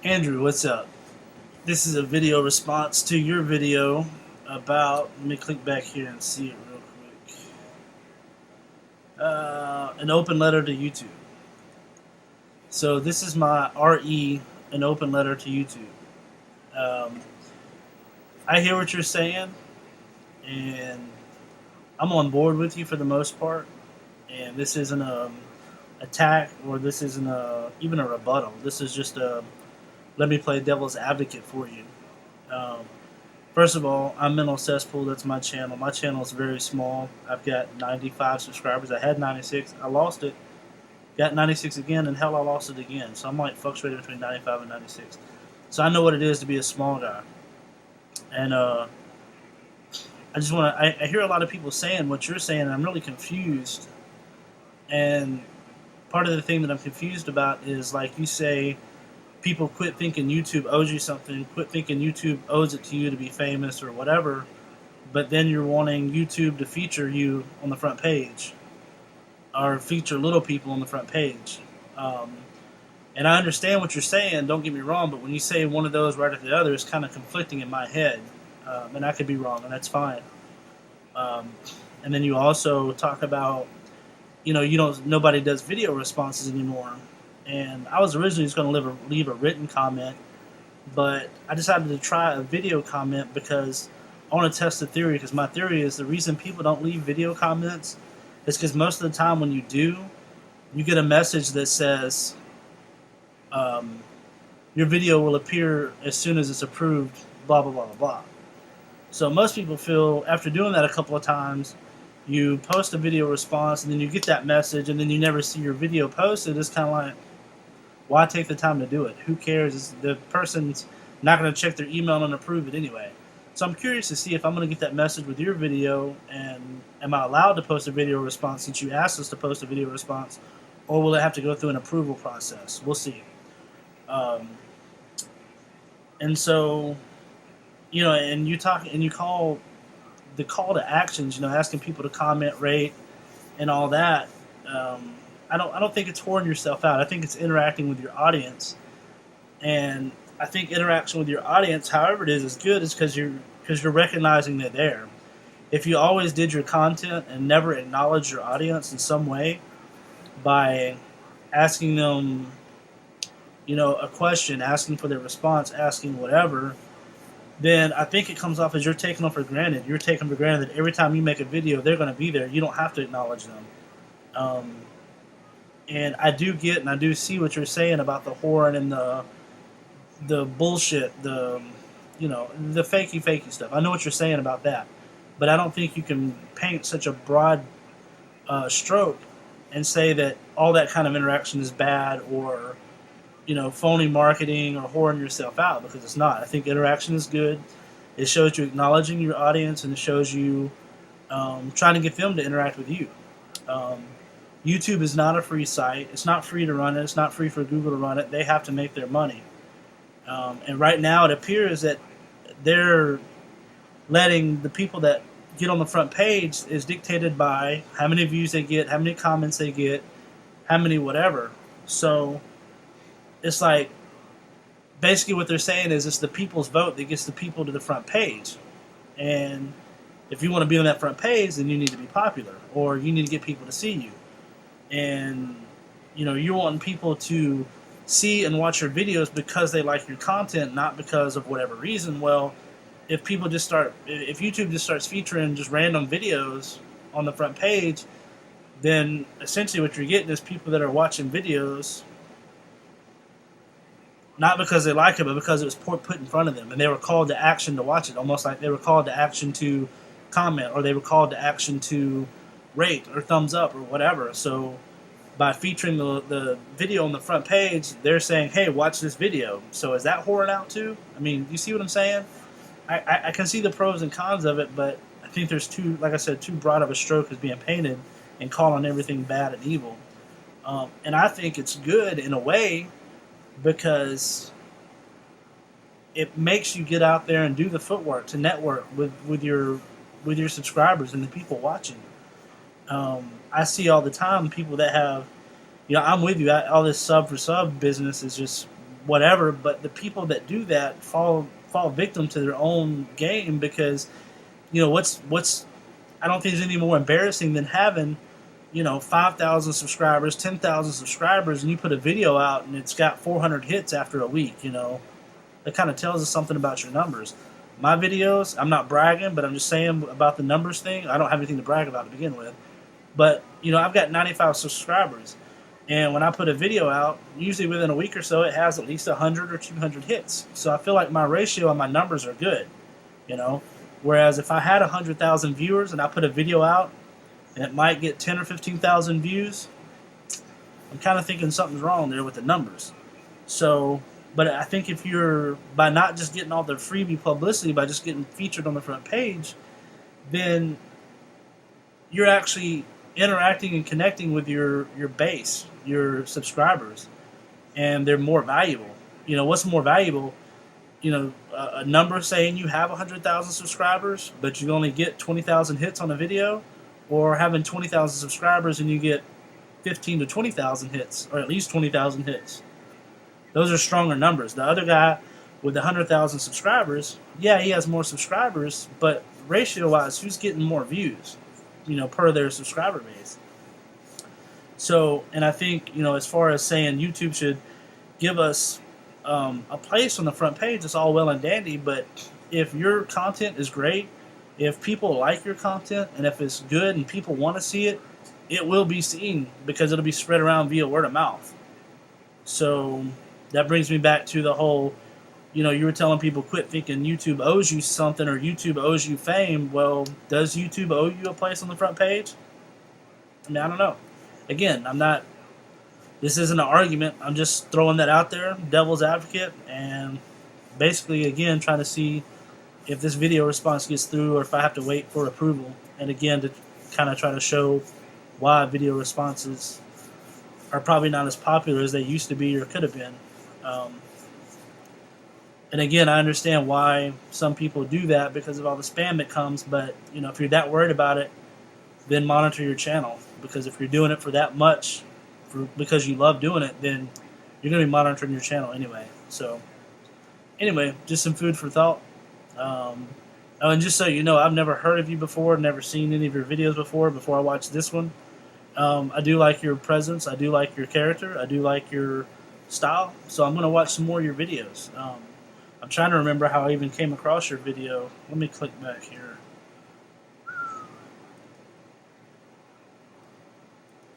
Andrew, what's up? This is a video response to your video about, let me click back here and see it real quick. An open letter to YouTube. So this is my RE, an open letter to YouTube. Um, I hear what you're saying, and I'm on board with you for the most part. And this isn't a attack, or this isn't even a rebuttal. This is just a let me play devil's advocate for you. Um, First of all, I'm Mental Cesspool. That's my channel. My channel is very small. I've got 95 subscribers. I had 96. I lost it. Got 96 again, and hell, I lost it again. So I'm like fluctuating between 95 and 96. So I know what it is to be a small guy. And I just want to. I hear a lot of people saying what you're saying, and I'm really confused. And part of the thing that I'm confused about is, like you say, people quit thinking YouTube owes you something, quit thinking YouTube owes it to you to be famous or whatever, but then you're wanting YouTube to feature you on the front page or feature little people on the front page. And I understand what you're saying, don't get me wrong, but when you say one of those right after the other, it's kind of conflicting in my head, and I could be wrong, and that's fine. And then you also talk about, nobody does video responses anymore. And I was originally just going to leave a written comment, but I decided to try a video comment because I want to test the theory. Because my theory is the reason people don't leave video comments is because most of the time when you do, you get a message that says your video will appear as soon as it's approved, blah, blah, blah, blah, blah. So most people feel after doing that a couple of times, you post a video response and then you get that message and then you never see your video posted. It's kind of like, why take the time to do it? Who cares? The person's not going to check their email and approve it anyway. So I'm curious to see if I'm going to get that message with your video, and am I allowed to post a video response since you asked us to post a video response, or will it have to go through an approval process? We'll see. And so, and you call the call to actions, asking people to comment, rate, and all that. I don't think it's whoring yourself out. I think it's interacting with your audience, and I think interaction with your audience, however it is good, is because you're recognizing they're there. If you always did your content and never acknowledged your audience in some way by asking them, a question, asking for their response, asking whatever, then I think it comes off as you're taking them for granted. You're taking for granted that every time you make a video, they're going to be there. You don't have to acknowledge them. And I do get and I do see what you're saying about the whoring and the bullshit, the fakey stuff. I know what you're saying about that, but I don't think you can paint such a broad stroke and say that all that kind of interaction is bad or phony marketing or whoring yourself out, because it's not. I think interaction is good. It shows you acknowledging your audience, and it shows you trying to get them to interact with you. YouTube is not a free site. It's not free to run it. It's not free for Google to run it. They have to make their money. And right now it appears that they're letting the people that get on the front page is dictated by how many views they get, how many comments they get, how many whatever. So it's like basically what they're saying is it's the people's vote that gets the people to the front page. And if you want to be on that front page, then you need to be popular, or you need to get people to see you. And you want people to see and watch your videos because they like your content, not because of whatever reason. Well, if YouTube just starts featuring just random videos on the front page, then essentially what you're getting is people that are watching videos not because they like it, but because it was put in front of them, and they were called to action to watch it, almost like they were called to action to comment, or they were called to action to rate or thumbs up or whatever. So by featuring the video on the front page, they're saying, hey, watch this video. So is that whoring out too? I mean, you see what I'm saying? I can see the pros and cons of it, but I think there's too broad of a stroke is being painted and calling everything bad and evil. And I think it's good in a way because it makes you get out there and do the footwork to network with your subscribers and the people watching. I see all the time people that have, I'm with you. All this sub for sub business is just whatever. But the people that do that fall victim to their own game, because what's I don't think there's any more embarrassing than having 5,000 subscribers, 10,000 subscribers, and you put a video out and it's got 400 hits after a week. That kind of tells us something about your numbers. My videos, I'm not bragging, but I'm just saying about the numbers thing. I don't have anything to brag about to begin with. But, I've got 95 subscribers. And when I put a video out, usually within a week or so, it has at least 100 or 200 hits. So I feel like my ratio and my numbers are good, Whereas if I had 100,000 viewers and I put a video out and it might get 10 or 15,000 views, I'm kind of thinking something's wrong there with the numbers. So, but I think if you're, by not just getting all the freebie publicity, by just getting featured on the front page, then you're actually interacting and connecting with your base, your subscribers, and they're more valuable. What's more valuable? A number saying you have 100,000 subscribers, but you only get 20,000 hits on a video, or having 20,000 subscribers and you get 15 to 20,000 hits, or at least 20,000 hits. Those are stronger numbers. The other guy with 100,000 subscribers, yeah, he has more subscribers, but ratio-wise, who's getting more views, per their subscriber base? So, and I think, as far as saying YouTube should give us a place on the front page, it's all well and dandy, but if your content is great, if people like your content, and if it's good and people want to see it, it will be seen because it'll be spread around via word of mouth. So that brings me back to the whole, you were telling people quit thinking YouTube owes you something or YouTube owes you fame. Well, does YouTube owe you a place on the front page? I mean, I don't know. Again, this isn't an argument. I'm just throwing that out there, devil's advocate, and basically, again, trying to see if this video response gets through or if I have to wait for approval. And again, to kind of try to show why video responses are probably not as popular as they used to be or could have been. And again, I understand why some people do that because of all the spam that comes, but if you're that worried about it, then monitor your channel, because if you're doing it for that much, because you love doing it, then you're going to be monitoring your channel anyway. So anyway, just some food for thought. And just so you know, I've never heard of you before, never seen any of your videos before I watched this one. I do like your presence, I do like your character, I do like your style, so I'm going to watch some more of your videos. I'm trying to remember how I even came across your video. Let me click back here.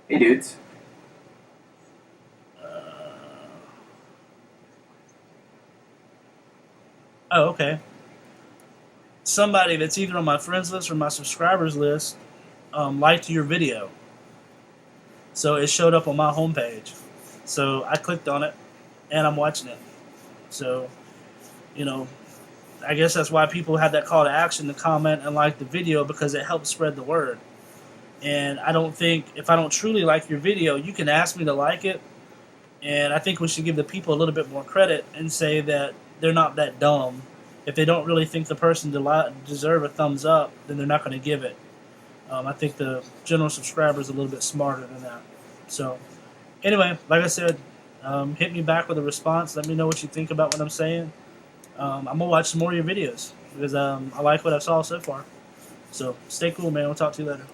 Hey dudes. Oh, okay. Somebody that's either on my friends list or my subscribers list liked your video. So it showed up on my homepage. So I clicked on it and I'm watching it. So, I guess that's why people have that call to action to comment and like the video, because it helps spread the word. And I don't think, if I don't truly like your video, you can ask me to like it. And I think we should give the people a little bit more credit and say that they're not that dumb. If they don't really think the person deserve a thumbs up, then they're not going to give it. I think the general subscriber is a little bit smarter than that. So, anyway, like I said, hit me back with a response. Let me know what you think about what I'm saying. I'm going to watch some more of your videos because I like what I saw so far. So, stay cool, man. We'll talk to you later.